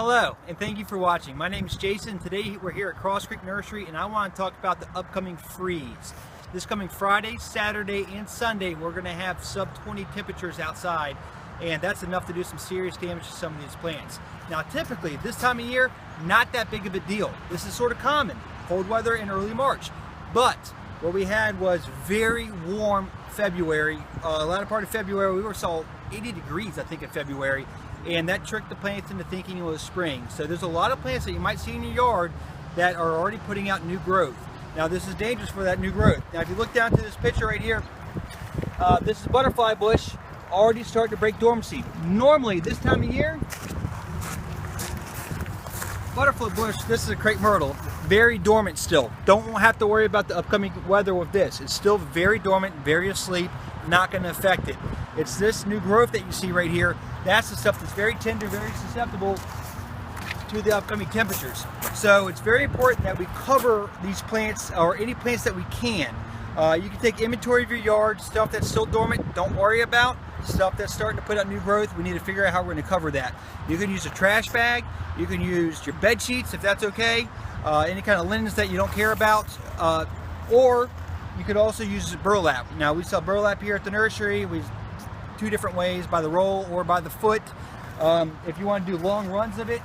Hello, and thank you for watching. My name is Jason. Today we're here at Cross Creek Nursery, and I want to talk about the upcoming freeze. This coming Friday, Saturday, and Sunday, we're going to have sub-20 temperatures outside, and that's enough to do some serious damage to some of these plants. Now, typically, this time of year, not that big of a deal. This is sort of common, cold weather in early March. But what we had was very warm February. A lot of part of February, we saw 80 degrees, I think, in February. And that tricked the plants into thinking it was spring. So there's a lot of plants that you might see in your yard that are already putting out new growth. Now this is dangerous for that new growth. Now if you look down to this picture right here, this is butterfly bush already starting to break dormancy. Normally this time of year, butterfly bush, this is a crepe myrtle, very dormant still. Don't have to worry about the upcoming weather with this. It's still very dormant, very asleep, not going to affect it. It's this new growth that you see right here. That's the stuff that's very tender, very susceptible to the upcoming temperatures. So it's very important that we cover these plants, or any plants that we can. You can take inventory of your yard. Stuff that's still dormant, don't worry about. Stuff that's starting to put out new growth, we need to figure out how we're going to cover that. You can use a trash bag. You can use your bed sheets if that's okay. Any kind of linens that you don't care about. Or you could also use burlap. Now we sell burlap here at the nursery. We two different ways, by the roll or by the foot. If you want to do long runs of it,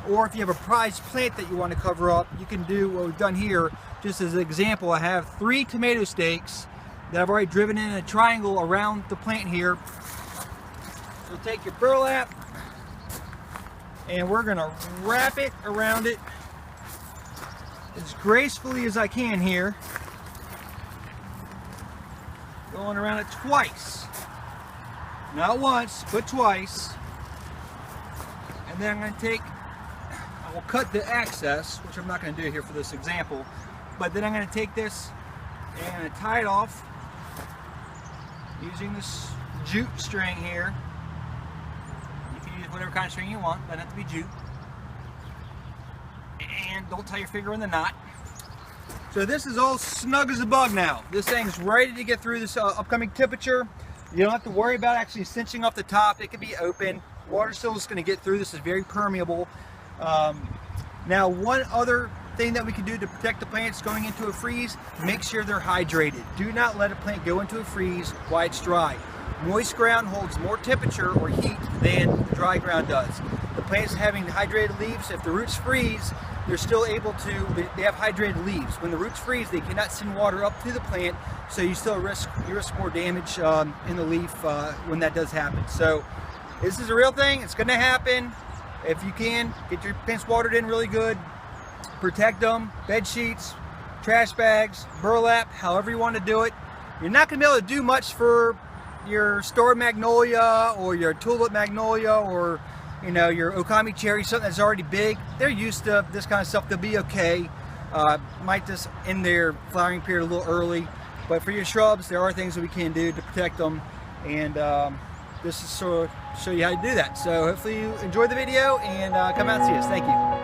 or if you have a prized plant that you want to cover up, you can do what we've done here. Just as an example, I have 3 tomato stakes that I've already driven in a triangle around the plant here. So take your burlap and we're going to wrap it around it as gracefully as I can here, going around it twice. Not once, but twice. And then I'm going to take, I will cut the excess, which I'm not going to do here for this example, but then I'm going to take this and I'm going to tie it off using this jute string here. You can use whatever kind of string you want, doesn't have to be jute. And don't tie your finger in the knot. So this is all snug as a bug now. This thing's ready to get through this upcoming temperature. You don't have to worry about actually cinching off the top. It can be open. Water still is going to get through. This is very permeable. Now, one other thing that we can do to protect the plants going into a freeze, make sure they're hydrated. Do not let a plant go into a freeze while it's dry. Moist ground holds more temperature or heat than the dry ground does. The plants having hydrated leaves, if the roots freeze, they're still able to, they have hydrated leaves. When the roots freeze, they cannot send water up to the plant, so you still risk more damage in the leaf when that does happen. So this is a real thing. It's going to happen. If you can, get your plants watered in really good. Protect them. Bed sheets, trash bags, burlap, however you want to do it. You're not going to be able to do much for your store magnolia or your tulip magnolia or your okami cherry, something that's already big. They're used to this kind of stuff. They'll be okay. Might just end their flowering period a little early. But for your shrubs, there are things that we can do to protect them. And this is sort of show you how to do that. So hopefully you enjoyed the video and come out and see us. Thank you.